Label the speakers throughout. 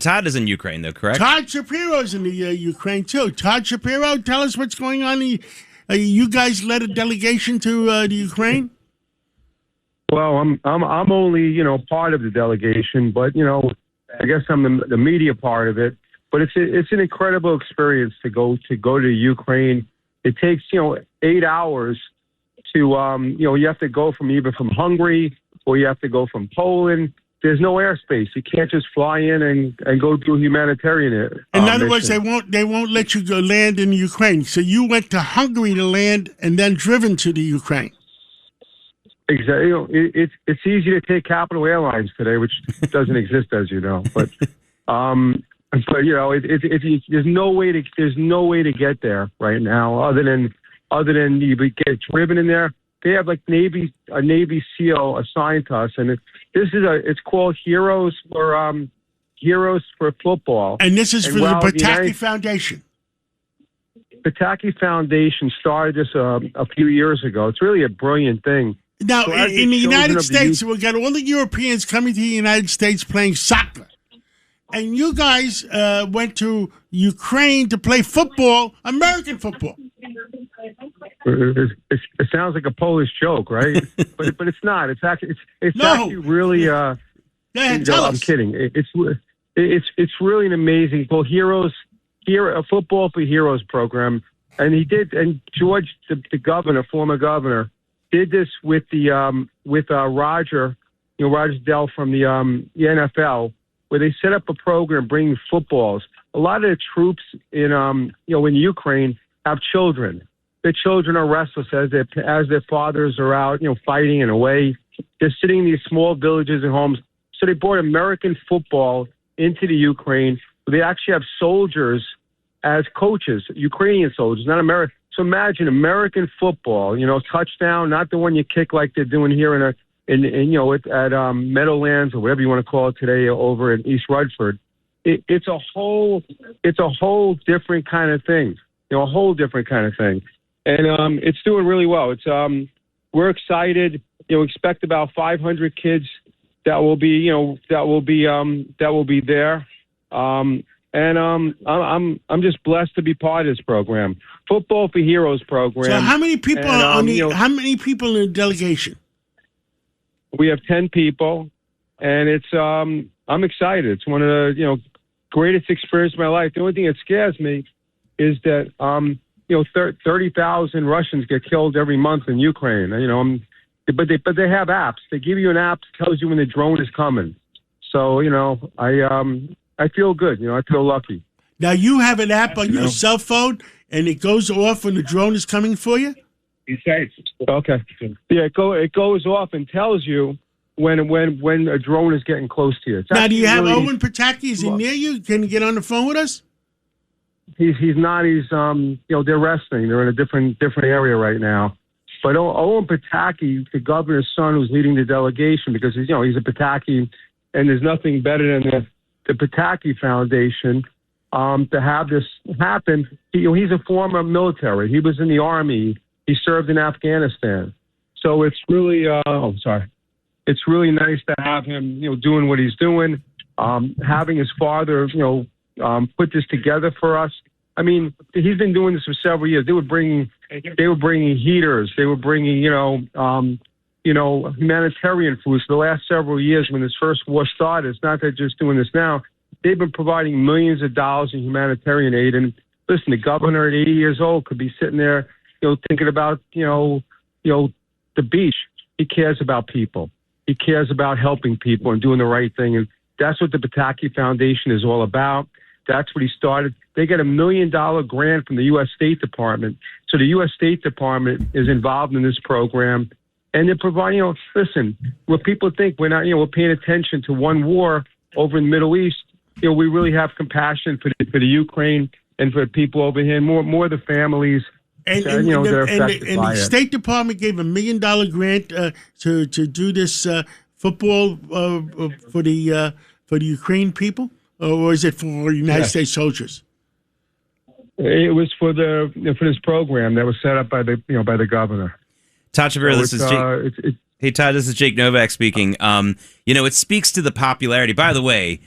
Speaker 1: Todd is in Ukraine, though, correct?
Speaker 2: Todd Shapiro's in the Ukraine too. Todd Shapiro, tell us what's going on. You guys led a delegation to the Ukraine.
Speaker 3: Well, I'm only part of the delegation, but I guess I'm the media part of it. But it's an incredible experience to go to Ukraine. It takes 8 hours to you have to go from Hungary, or you have to go from Poland. There's no airspace. You can't just fly in and go do humanitarian.
Speaker 2: In other words, they won't let you go land in Ukraine. So you went to Hungary to land and then driven to the Ukraine.
Speaker 3: Exactly. It's easy to take Capital Airlines today, which doesn't exist, as you know. But there's no way to get there right now, other than you get driven in there. They have like a Navy SEAL assigned to us, and it's called Heroes for Football.
Speaker 2: And this is for the Pataki Foundation.
Speaker 3: Pataki Foundation started this a few years ago. It's really a brilliant thing.
Speaker 2: Now,
Speaker 3: So
Speaker 2: in the United States, we've got all the Europeans coming to the United States playing soccer. And you guys went to Ukraine to play football, American football.
Speaker 3: It sounds like a Polish joke, right? but it's not. It's actually really.
Speaker 2: Tell
Speaker 3: I'm
Speaker 2: us.
Speaker 3: kidding. It's really an amazing. Well, a Football for Heroes program, and George, the governor, former governor, did this with Roger Dell from the NFL, where they set up a program bringing footballs. A lot of the troops in Ukraine have children. The children are restless as their fathers are out, fighting and away. They're sitting in these small villages and homes. So they brought American football into the Ukraine. They actually have soldiers as coaches, Ukrainian soldiers, not American. So imagine American football, touchdown, not the one you kick like they're doing here at Meadowlands or whatever you want to call it today over in East Rutherford. It's a whole different kind of thing, a whole different kind of thing. And it's doing really well. It's we're excited. Expect about 500 kids that will be there. And I'm just blessed to be part of this program, Football for Heroes program.
Speaker 2: So how many people how many people in the delegation?
Speaker 3: We have 10 people, and it's I'm excited. It's one of the greatest experiences of my life. The only thing that scares me is that 30,000 Russians get killed every month in Ukraine. But they have apps. They give you an app that tells you when the drone is coming. So I feel good. I feel lucky.
Speaker 2: Now you have an app on your cell phone, and it goes off when the drone is coming for you.
Speaker 3: Okay. Yeah, it goes off and tells you when a drone is getting close to you.
Speaker 2: Now, do you have Owen Pataki? Is he near you? Can you get on the phone with us?
Speaker 3: He's not. He's they're resting. They're in a different area right now. But Owen Pataki, the governor's son, who's leading the delegation, because he's a Pataki, and there's nothing better than the Pataki Foundation to have this happen. He's a former military. He was in the Army. He served in Afghanistan. So it's really it's really nice to have him doing what he's doing, having his father put this together for us. I mean, he's been doing this for several years. They were bringing heaters. They were bringing humanitarian food for the last several years. When this first war started, it's not that they're just doing this now. They've been providing millions of dollars in humanitarian aid. And listen, the governor at 80 years old could be sitting there, thinking about the beach. He cares about people. He cares about helping people and doing the right thing. And that's what the Pataki Foundation is all about. That's what he started. They get $1 million grant from the U.S. State Department. So the U.S. State Department is involved in this program. And they're providing, listen, what people think we're not, we're paying attention to one war over in the Middle East. We really have compassion for the Ukraine and for the people over here, more the families.
Speaker 2: And the State Department gave $1 million grant to do this football for the Ukraine people, or is it for United States soldiers?
Speaker 3: It was for this program that was set up by the governor.
Speaker 1: Todd Shapiro, this is Jake. Hey Todd, this is Jake Novak speaking. It speaks to the popularity. By the way,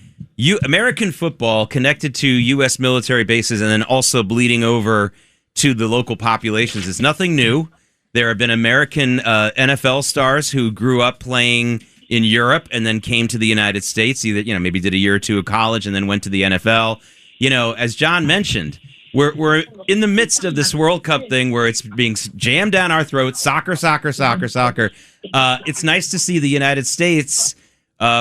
Speaker 1: American football connected to U.S. military bases and then also bleeding over to the local populations is nothing new. There have been American NFL stars who grew up playing in Europe and then came to the United States, either, maybe did a year or two of college and then went to the NFL. As John mentioned, we're in the midst of this World Cup thing where it's being jammed down our throats. Soccer. It's nice to see the United States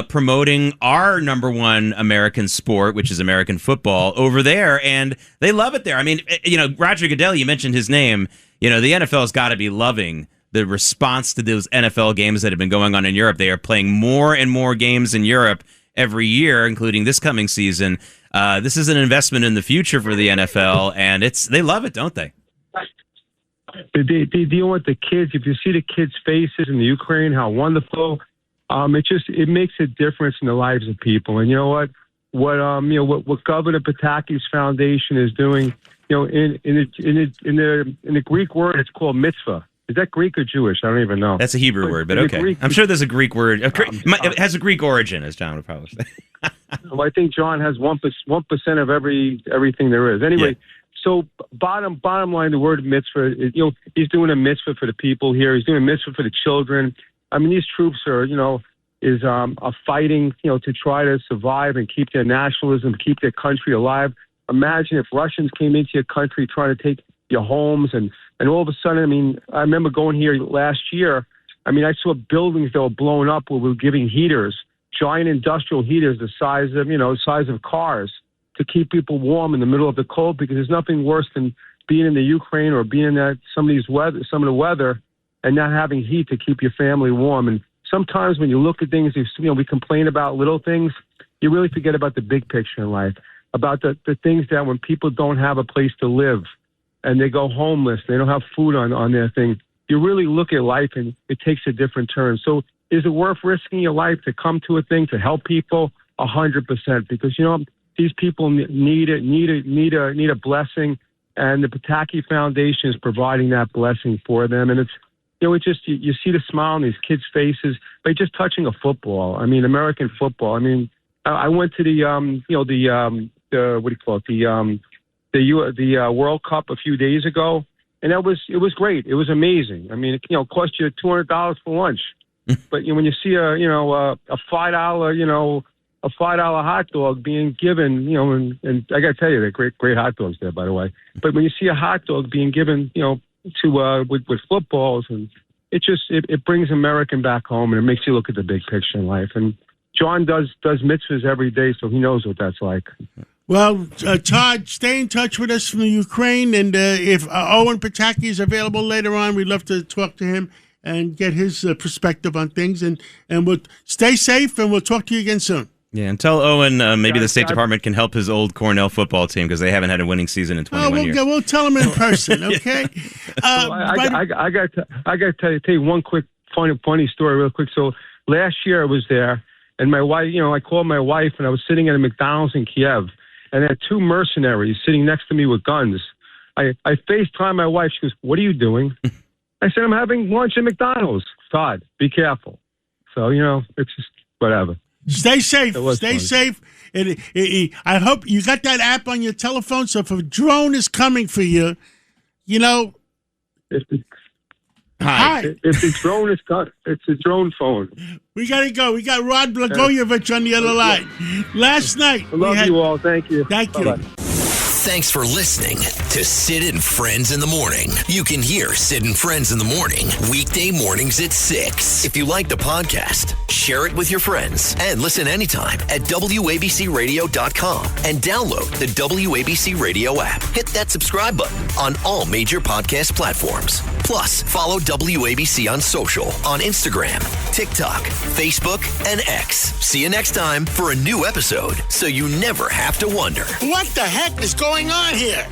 Speaker 1: promoting our number one American sport, which is American football, over there, and they love it there. I mean, Roger Goodell, you mentioned his name. The NFL has got to be loving the response to those NFL games that have been going on in Europe. They are playing more and more games in Europe every year, including this coming season. This is an investment in the future for the NFL, and they love it, don't they?
Speaker 3: They deal with the kids. If you see the kids' faces in the Ukraine, how wonderful. It makes a difference in the lives of people. And you know what? What Governor Pataki's foundation is doing, in the Greek word, it's called mitzvah. Is that Greek or Jewish? I don't even know.
Speaker 1: That's a Hebrew word, but okay. I'm sure there's a Greek word. It has a Greek origin, as John would probably say.
Speaker 3: Well, I think John has 1% of everything there is. Anyway, so bottom line, the word mitzvah, he's doing a mitzvah for the people here. He's doing a mitzvah for the children. I mean, these troops are fighting, to try to survive and keep their nationalism, keep their country alive. Imagine if Russians came into your country trying to take your homes and all of a sudden, I remember going here last year. I saw buildings that were blown up where we were giving heaters, giant industrial heaters the size of cars to keep people warm in the middle of the cold, because there's nothing worse than being in the Ukraine or being in some of the weather and not having heat to keep your family warm. And sometimes when you look at things, we complain about little things. You really forget about the big picture in life, about the things that when people don't have a place to live and they go homeless, they don't have food on their thing, you really look at life and it takes a different turn. So is it worth risking your life to come to a thing to help people? 100%, because these people need a blessing, and the Pataki Foundation is providing that blessing for them. And it's you see the smile on these kids' faces by just touching a football. American football. I went to the World Cup a few days ago, and it was great. It was amazing. It cost you $200 for lunch, but when you see a $5 hot dog being given, and I got to tell you, they're great hot dogs there, by the way. But when you see a hot dog being given, with footballs, and it brings American back home, and it makes you look at the big picture in life. And John does mitzvahs every day, so he knows what that's like.
Speaker 2: Well, Todd, stay in touch with us from the Ukraine, and if Owen Pataki is available later on, we'd love to talk to him and get his perspective on things. And we'll stay safe, and we'll talk to you again soon.
Speaker 1: Yeah, and tell Owen maybe the State Department can help his old Cornell football team, because they haven't had a winning season in 21 years.
Speaker 2: We'll tell him in person, okay?
Speaker 3: I got to tell you one quick funny story real quick. So last year I was there, and my wife, I called my wife, and I was sitting at a McDonald's in Kiev, and there had two mercenaries sitting next to me with guns. I FaceTime my wife. She goes, "What are you doing?" I said, "I'm having lunch at McDonald's." Todd, be careful. So, it's just whatever.
Speaker 2: Stay safe. Stay safe. I hope you got that app on your telephone, so if a drone is coming for you,
Speaker 3: Hi. If the drone is cut, it's a drone phone.
Speaker 2: We got to go. We got Rod Blagojevich on the other line. Last night.
Speaker 3: I love you all. Thank you.
Speaker 2: Thank you.
Speaker 3: Bye-bye.
Speaker 4: Thanks for listening to Sid and Friends in the Morning. You can hear Sid and Friends in the Morning weekday mornings at 6. If you like the podcast, share it with your friends and listen anytime at WABCRadio.com and download the WABC Radio app. Hit that subscribe button on all major podcast platforms. Plus, follow WABC on social on Instagram, TikTok, Facebook, and X. See you next time for a new episode, so you never have to wonder.
Speaker 2: What the heck is going on here?